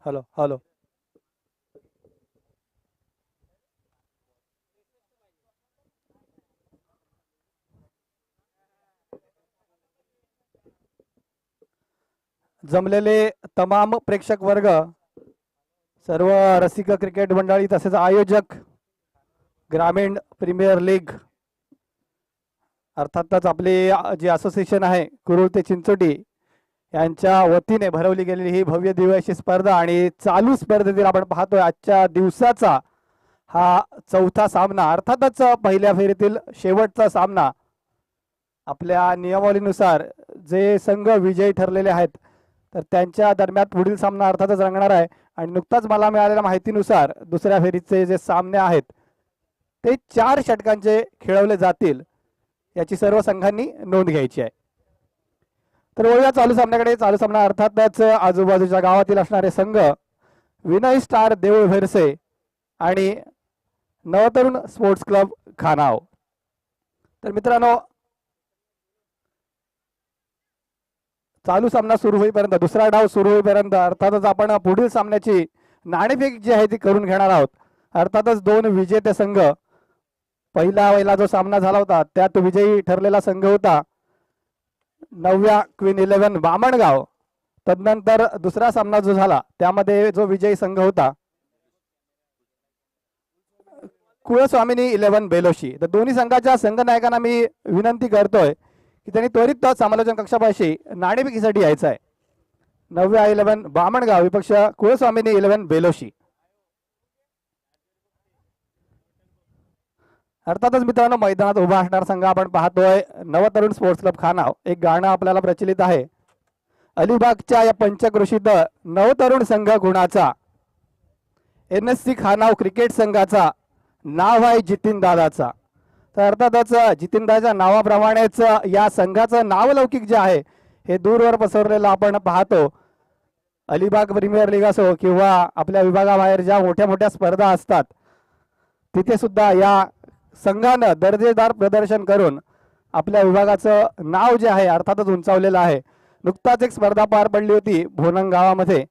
Hello hello. जमलेले तमाम प्रेक्षक वर्ग, सर्व रसिक क्रिकेट मंडळी तसेच आयोजक, ग्रामीण प्रीमियर लीग अर्थातच आपली जी असोसिएशन आहे कुरुळ ते चिंचोटी यांच्या वतीने भरवली गेलेली ही भव्य दिव्य अशी स्पर्धा आणि चालू स्पर्धेतील आपण पाहतोय आजच्या दिवसाचा हा चौथा सामना, अर्थातच पहिल्या फेरीतील शेवटचा सामना. आपल्या नियमावलीनुसार जे संघ विजयी ठरलेले आहेत तर त्यांच्या दरम्यान पुढील सामना अर्थातच रंगणार आहे. आणि नुकताच मला मिळालेल्या माहितीनुसार दुसऱ्या फेरीचे जे सामने आहेत ते 4 षटकांचे खेळवले जातील, याची सर्व संघांनी नोंद घ्यायची आहे. तर वळूया चालू सामन्याकडे. चालू सामना अर्थातच आजूबाजूच्या गावातील असणारे संघ विनय स्टार देऊळ भेरसे आणि नवतरुण स्पोर्ट्स क्लब खानाव. तर मित्रांनो, चालू सामना सुरू होईपर्यंत, दुसरा डाव सुरू होईपर्यंत अर्थातच आपण पुढील सामन्याची नाणेफेक जी आहे ती करून घेणार आहोत. अर्थातच 2 विजेते संघ, पहिला जो सामना झाला होता त्यात विजयी ठरलेला संघ होता 9व्या क्वीन 11 बामणगाव. तदनंतर दुसरा सामना जो झाला त्यामध्ये जो विजयी संघ होता कुळस्वामिनी 11 बेलोशी. तर दोन्ही संघाच्या संघनायकांना मी विनंती करतोय की त्यांनी त्वरित समालोचन कक्षापाशी नाणेफेकीसाठी यायचं आहे. 9व्या 11 बामणगाव विपक्ष कुळस्वामिनी 11 बेलोशी. अर्थातच मित्रांनो, मैदानात उभा असणारा संघ आपण पाहतोय नवतरुण स्पोर्ट्स क्लब खानाव. एक गाणं आपल्याला प्रचलित आहे, अलिबागच्या या पंचक्रोशीत नवतरुण संघ गुणाचा, NSC खानाव क्रिकेट संघाचा नाव आहे जितीन दादाचा. तर अर्थातच जितीन दादाच्या नावाप्रमाणेच या संघाचं नावलौकिक जे आहे हे दूरवर पसरलेलं आपण पाहतो. अलिबाग प्रीमियर लीग असो किंवा आपल्या विभागाबाहेर ज्या मोठ्या मोठ्या स्पर्धा असतात तिथे सुद्धा या संघानं दर्जेदार प्रदर्शन करून आपल्या विभागाचं नाव जे आहे अर्थातच उंचावलेलं आहे. नुकताच एक स्पर्धा पार पडली होती भोनंग गावामध्ये.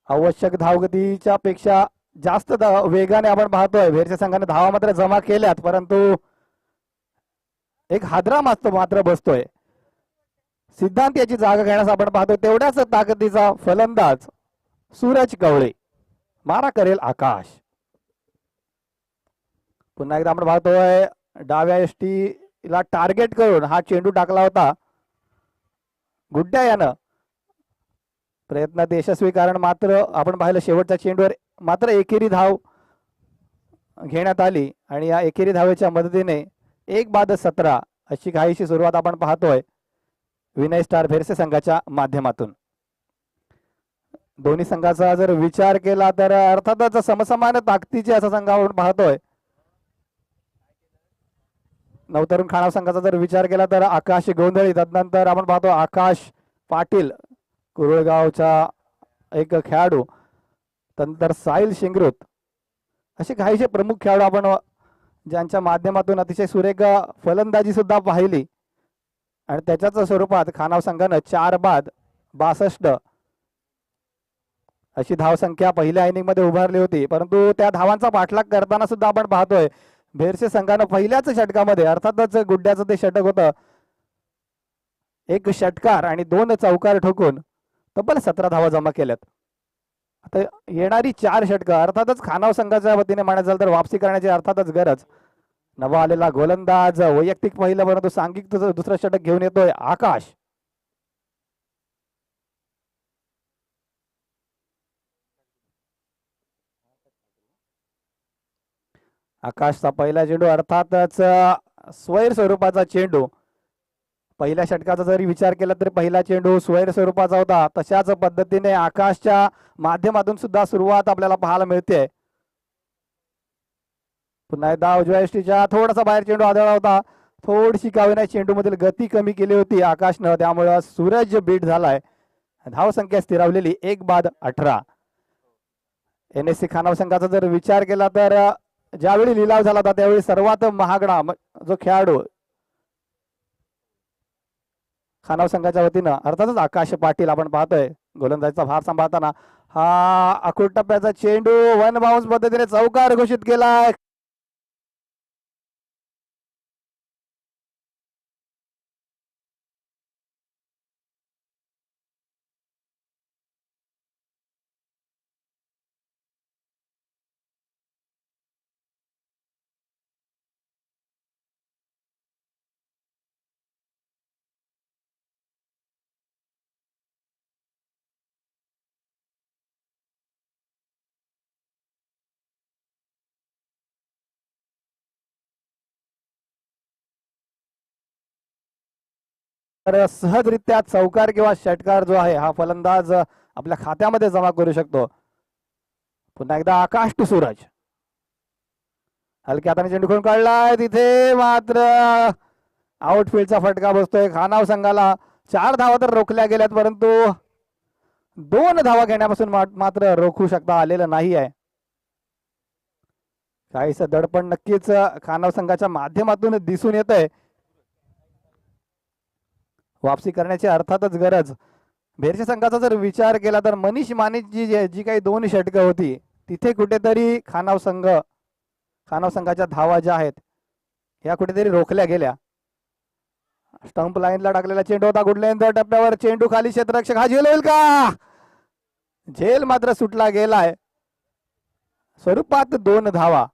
आवश्यक धावगतीच्या पेक्षा जास्त वेगाने आपण पाहतोय भेरच्या संघाने धावा मात्र जमा केल्यात, परंतु एक हादरा मात्र बसतोय. सिद्धांत याची जागा घेण्यास आपण पाहतोय तेवढ्याच ताकदीचा फलंदाज सूरज कवळे. मारा करेल आकाश. पुन्हा एकदा आपण पाहतोय डाव्या यष्टीला टार्गेट करून हा चेंडू टाकला होता गुड्ड्या यानं. प्रयत्नात यशस्वी, कारण मात्र आपण पाहिलं शेवटच्या चेंडूवर मात्र एकेरी धाव घेण्यात आली आणि या एकेरी धावेच्या मदतीने 1-17 अशी काहीशी सुरुवात आपण पाहतोय विनय स्टार भेरसे संघाच्या माध्यमातून. दोन्ही संघाचा जर विचार केला तर अर्थातच समसमान ताकदीचे असा संघ आपण पाहतोय. नवतरुण खानाव संघाचा जर विचार केला तर आकाश गोंधळी, तदनंतर आपण पाहतो आकाश पाटील कुरुळगावचा एक खेळाडू, त्यानंतर साहिल शिंगरूत, असे काहीशे प्रमुख खेळाडू आपण ज्यांच्या माध्यमातून अतिशय सुरेख फलंदाजी सुद्धा पाहिली. आणि त्याच्याच स्वरूपात खानाव संघानं 4-62 अशी धावसंख्या पहिल्या इनिंग मध्ये उभारली होती, परंतु त्या धावांचा पाठलाग करताना सुद्धा आपण पाहतोय भेरसे संघानं पहिल्याच षटकामध्ये, अर्थातच गुड्ड्याचं ते षटक होतं, एक षटकार आणि 2 चौकार ठोकून तब्बल 17 धावा जमा केल्यात. आता येणारी 4 षटकं अर्थातच खानाव संघाच्या वतीने म्हणायचं झालं तर वापसी करण्याची अर्थातच गरज. नवा आलेला गोलंदाज वैयक्तिक पहिलं परंतु सांघिक दुसरं षटक घेऊन येतोय आकाश. आकाशचा पहिला चेंडू अर्थातच स्वैर स्वरूपाचा चेंडू. पहिल्या षटकाचा जरी विचार केला तरी पहिला चेंडू स्वैर स्वरूपाचा होता. तशाच पद्धतीने आकाशच्या माध्यमातून सुद्धा सुरुवात आपल्याला पाहायला मिळते. पुन्हा एकदा उजव्या यष्टीच्या थोडासा बाहेर चेंडू आदळला होता, थोडीशी कावीना चेंडू मधील गती कमी केली होती आकाशनं, त्यामुळे सूरज बीट झालाय. धाव संख्या स्थिरावलेली 1-18. NSC खानाव संघाचा जर विचार केला तर ज्यावेळी लिलाव झाला होता त्यावेळी सर्वात महागडा जो खेळाडू खानाव संघाच्या वतीनं अर्थातच आकाश पाटील आपण पाहतोय गोलंदाजीचा भार सांभाळताना. हा अखूट टप्प्याचा चेंडू वन बाउन्स पद्धतीने चौकार घोषित केलाय. तर सहजरित्या चौकार किंवा षटकार जो आहे हा फलंदाज आपल्या खात्यामध्ये जमा करू शकतो. पुन्हा एकदा आकाश टू सूरज. हलक्या हाताने चेंडू खेळून काढलाय, तिथे मात्र आउटफील्डचा फटका बसतोय. खानाव संघाला 4 धावा तर रोखल्या गेल्यात, परंतु 2 धावा घेण्यापासून मात्र रोखू शकता आलेलं नाही आहे. काहीच दडपण नक्कीच खानाव संघाच्या माध्यमातून दिसून येतंय. वापसी करण्याची अर्थातच गरज. भेरच्या संघाचा जर विचार केला तर मनीष मानेची जी काही 2 षटकं होती तिथे कुठेतरी खानाव संघाच्या धावा ज्या आहेत ह्या कुठेतरी रोखल्या गेल्या. स्टंप लाईनला टाकलेला चेंडू होता गुडलेंच्या टप्प्यावर, चेंडू खाली क्षेत्ररक्षक, हा झेल होईल का? झेल मात्र सुटला गेलाय. स्वरूपात 2 धावा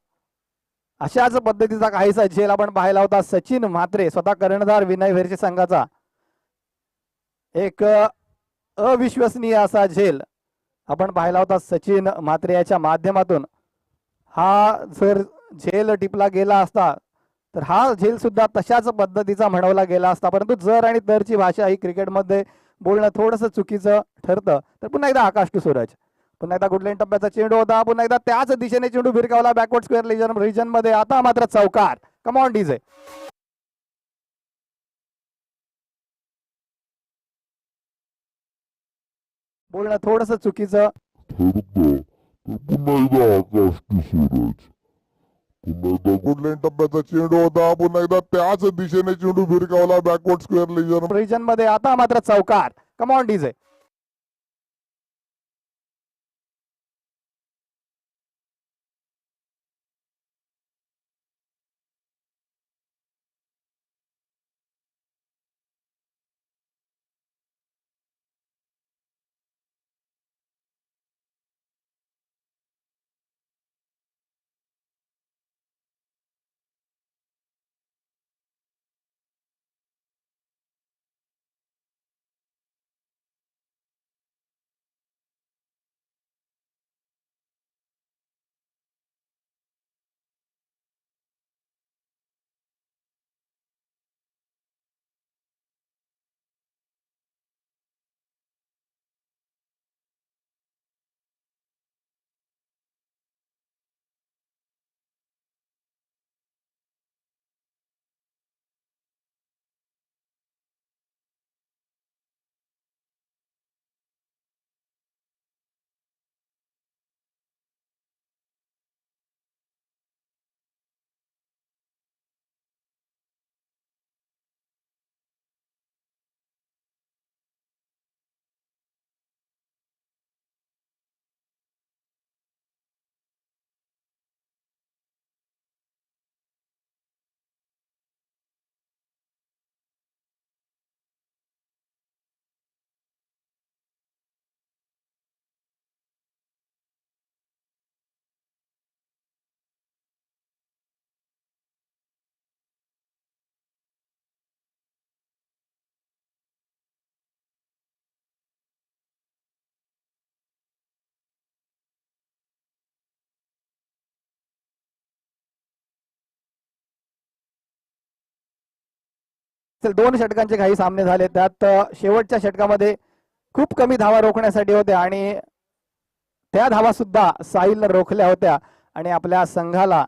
अशाच पद्धतीचा काहीसा झेल आपण पाहिला होता सचिन म्हात्रे स्वतः कर्णधार विनय भेरचे संघाचा. एक अविश्वसनीय असा झेल आपण पाहिला होता सचिन म्हात्रे याच्या माध्यमातून. हा जर झेल टिपला गेला असता तर हा झेल सुद्धा तशाच पद्धतीचा म्हणवला गेला असता, परंतु जर आणि तरची भाषा ही क्रिकेटमध्ये बोलणं थोडंसं चुकीचं ठरतं. तर पुन्हा एकदा आकाश टू सूरज. पुन्हा एकदा गुडलेन टप्प्याचा चेंडू होता, पुन्हा एकदा त्याच दिशेने चेंडू भिरकावला बॅकवर्ड स्क्वेअर रिजन मध्ये. आता मात्र चौकार. Come on DJ. बोलणं थोडंसं चुकीचं. पुन्हा एकदा आकाश टू सूरज. पुन्हा एकदा गुडलेन टप्प्याचा चेंडू होता, पुन्हा एकदा त्याच दिशेने चेंडू भिरकावला बॅकवर्ड स्क्वेअर रिजन मध्ये. आता मात्र चौकार. Come on DJ. 2 षटकांचे काही सामने झाले, त्यात शेवटच्या षटकामध्ये खूप कमी धावा रोखण्यासाठी होत्या आणि त्या धावा सुद्धा साहिलनं रोखल्या होत्या आणि आपल्या संघाला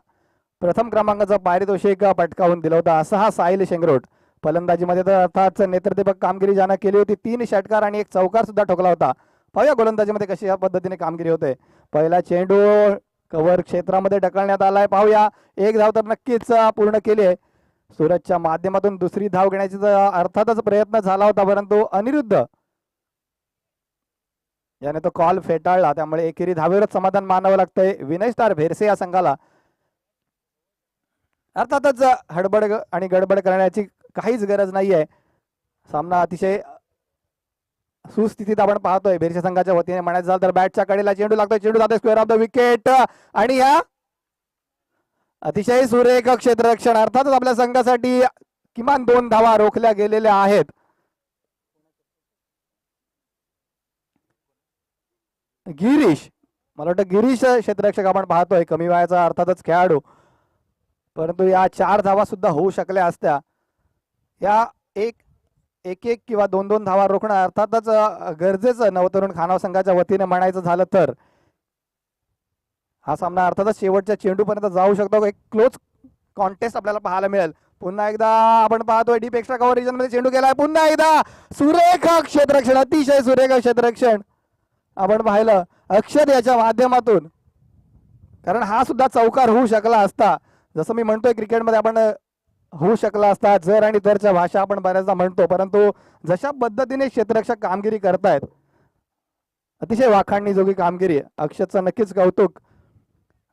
प्रथम क्रमांकाचा पारितोषिक पटकावून दिलं होतं. असा हा साहिल शेंगरोट. फलंदाजीमध्ये तर अर्थात नेत्रदीपक कामगिरी ज्यानं केली होती, 3 षटकार आणि 1 चौकार सुद्धा ठोकला होता. पाहूया गोलंदाजीमध्ये कशी या पद्धतीने कामगिरी होते. पहिला चेंडू कव्हर क्षेत्रामध्ये ढकलण्यात आलाय. पाहूया, 1 धाव तर नक्कीच पूर्ण केली आहे. सूरजच्या माध्यमातून दुसरी धाव घेण्याचा तर अर्थातच प्रयत्न झाला होता, परंतु अनिरुद्ध याने तो कॉल फेटाळला. त्यामुळे एकेरी धावेवरच समाधान मानावं लागतंय विनय स्टार भेरसे या संघाला. अर्थातच हडबड आणि गडबड करण्याची काहीच गरज नाहीये. सामना अतिशय सुस्थितीत आपण पाहतोय भेरसे संघाच्या वतीने. म्हणायचं झालं तर बॅटच्या कडेला चेंडू लागतोय, चेंडू जातोय स्क्वेअर ऑफ द विकेट आणि या अतिशय सुरेख क्षेत्ररक्षण. अर्थातच आपल्या संघासाठी किमान 2 धावा रोखल्या गेलेल्या आहेत. गिरीश, मला वाटतं गिरीश क्षेत्ररक्षक आपण पाहतोय, कमी वयाचा अर्थातच खेळाडू, परंतु या 4 धावा सुद्धा होऊ शकल्या असत्या. या एक किंवा 2 धावा रोखणं अर्थातच गरजेचं नवतरुण खानाव संघाच्या वतीने म्हणायचं झालं तर. हा सामना अर्थातच शेवटच्या चेंडूपर्यंत जाऊ शकतो. एक क्लोज कॉन्टेस्ट आपल्याला पाहायला मिळेल. पुन्हा एकदा आपण पाहतोय डीप एक्स्ट्रा कव्हर रिजन मध्ये चेंडू गेलाय. पुन्हा एकदा सुरेख क्षेत्ररक्षण, अतिशय सुरेख क्षेत्ररक्षण आपण पाहिलं अक्षर याच्या माध्यमातून. कारण हा सुद्धा चौकार होऊ शकला असता. जसं मी म्हणतोय क्रिकेटमध्ये आपण होऊ शकला असता, जर आणि तरच्या भाषा आपण बऱ्याचदा म्हणतो, परंतु जशा पद्धतीने क्षेत्ररक्षक कामगिरी करतायत, अतिशय वाखाणणीजोगी कामगिरी. अक्षरचं नक्कीच कौतुक.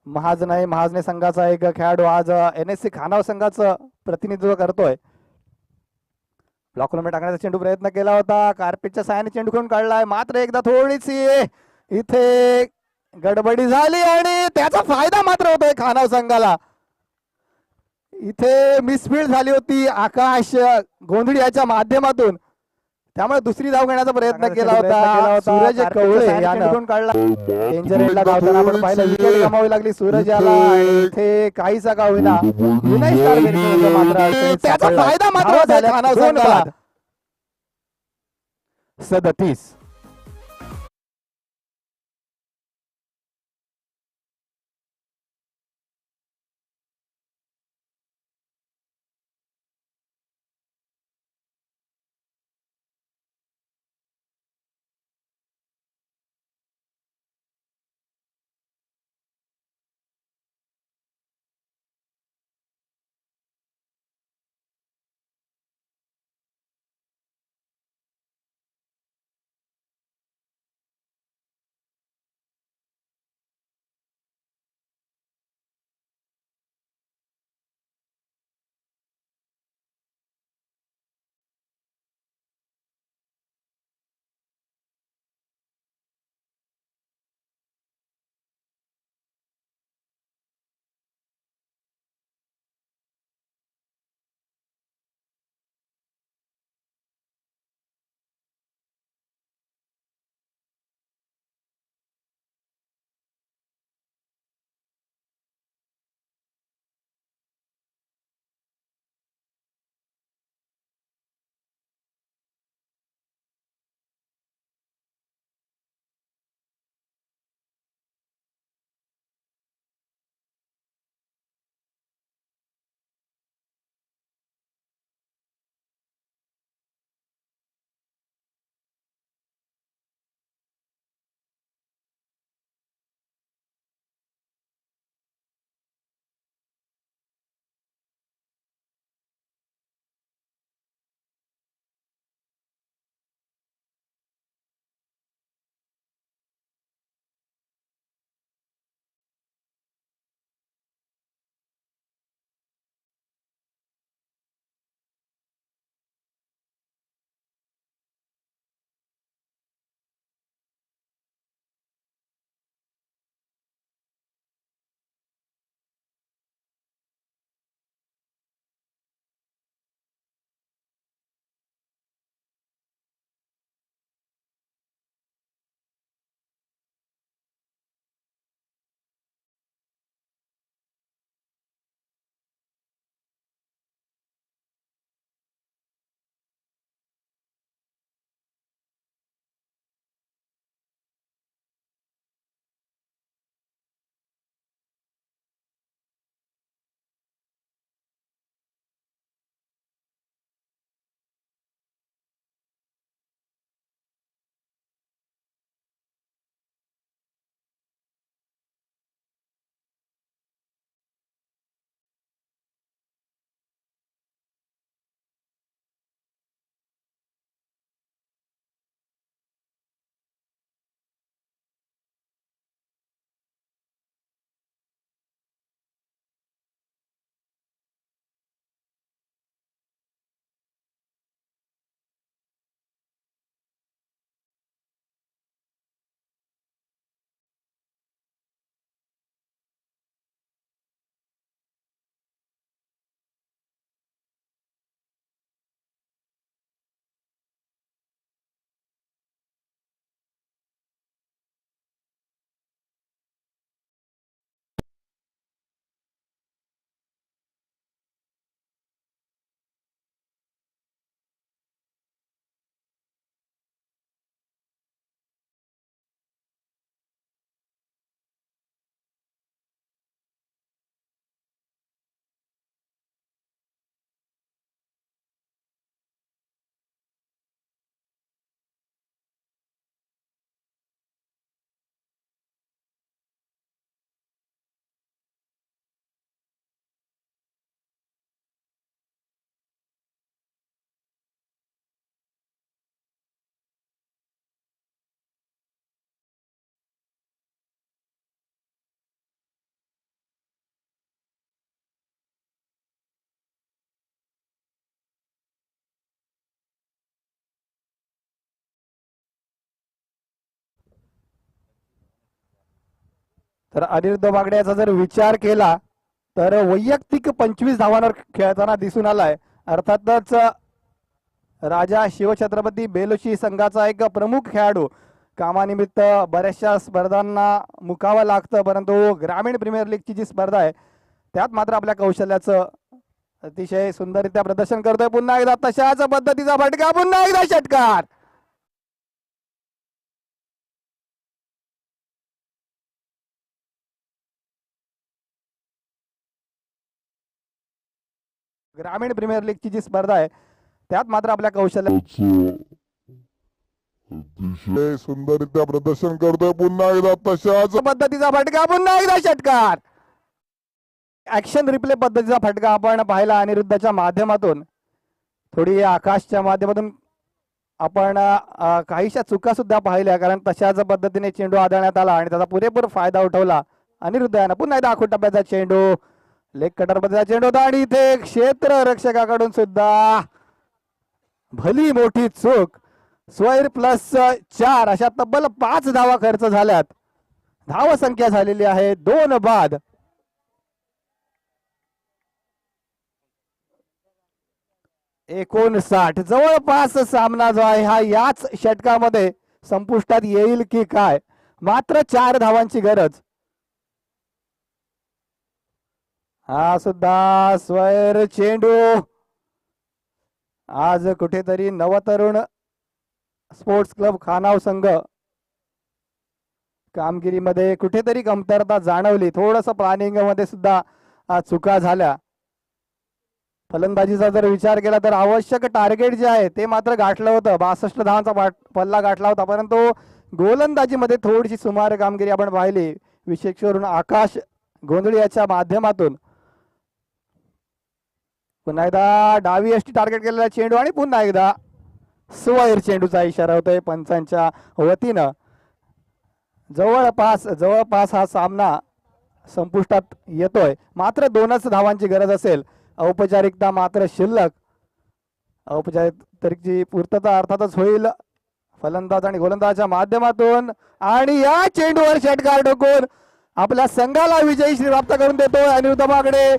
महाजने संघाचा एक खेळाडू आज NSC खानाव संघाचं प्रतिनिधित्व करतोय. ब्लॉकमध्ये टाकण्याचा चेंडू प्रयत्न केला होता, कार्पेटच्या साहाय्याने चेंडू खेळून काढलाय, मात्र एकदा थोडीशी इथे गडबडी झाली आणि त्याचा फायदा मात्र होतोय खानाव संघाला. इथे मिसफील्ड झाली होती आकाश गोंधळी याच्या माध्यमातून, त्यामुळे दुसरी धाव घेण्याचा प्रयत्न केला होता. सूरज कवळे यानं काढला. डेंजर एंडला धावताना आपण पाहिलं, विकेट गमावी लागली सूरज याला आणि इथे काहीसा का होईना विनय स्टार भेरसे मात्र अडचणीत त्याचा फायदा मात्र झाला खानाव संघाला. 37 तर अनिरुद्ध बागडे याचा जर विचार केला तर वैयक्तिक 25 धावांवर खेळताना दिसून आलाय. अर्थातच राजा शिवछत्रपती बेलोशी संघाचा एक प्रमुख खेळाडू. कामानिमित्त बऱ्याचशा स्पर्धांना मुकावं लागतं, परंतु ग्रामीण प्रीमियर लीगची जी स्पर्धा आहे त्यात मात्र आपल्या कौशल्याचं अतिशय सुंदररित्या प्रदर्शन करतोय. पुन्हा एकदा तशाच पद्धतीचा फटका, पुन्हा एकदा षटकार. ग्रामीण प्रीमियर लीगची जी स्पर्धा आहे त्यात मात्र आपल्या कौशल्या अतिशय सुंदररित्या प्रदर्शन करतोय. पुन्हा एकदा तशाच पद्धतीचा फटका, पुन्हा एकदा षटकार. ऍक्शन रिप्ले पद्धतीचा फटका आपण पाहिला अनिरुद्धच्या माध्यमातून. थोडी आकाशच्या माध्यमातून आपण काहीशा चुका सुद्धा पाहिल्या, कारण तशाच पद्धतीने चेंडू आदळण्यात आला आणि त्याचा पुरेपूर फायदा उठवला अनिरुद्ध यानं. पुन्हा एकदा आखूड टप्प्याचा चेंडू, लेग कटर पद्धतीचा चेंडू होता आणि इथे क्षेत्र रक्षकाकडून सुद्धा भली मोठी चूक. स्वैर +4 अशा तब्बल 5 धावा खर्च झाल्यात. धाव संख्या झालेली आहे 2 बाद. एकोणसाठ. जवळपास सामना जो आहे हा याच षटकामध्ये संपुष्टात येईल की काय. मात्र 4 धावांची गरज. हा सुद्धा स्वैर चेंडू. आज कुठेतरी नवतरुण स्पोर्ट्स क्लब खानाव संघ कामगिरीमध्ये कुठेतरी कमतरता जाणवली. थोडस प्लॅनिंग मध्ये सुद्धा चुका झाल्या. फलंदाजीचा जर विचार केला तर आवश्यक टार्गेट जे आहे ते मात्र गाठलं होतं. 62 धावांचा पल्ला गाठला होता, परंतु गोलंदाजीमध्ये थोडीशी सुमार कामगिरी आपण पाहिली, विशेष करून आकाश गोंधळी याच्या माध्यमातून. पुन्हा एकदा डावी यष्टी टार्गेट केलेला चेंडू आणि पुन्हा एकदा स्वैर चेंडूचा इशारा होतोय पंचांच्या वतीनं. जवळपास हा सामना संपुष्टात येतोय. मात्र 2च धावांची गरज असेल. औपचारिकता मात्र शिल्लक. औपचारिकची पूर्तता अर्थातच होईल फलंदाज आणि गोलंदाजाच्या माध्यमातून. आणि या चेंडूवर षटकार ठोकून आपल्या संघाला विजयी श्री प्राप्त करून देतोय अनिरुद्ध बागडे.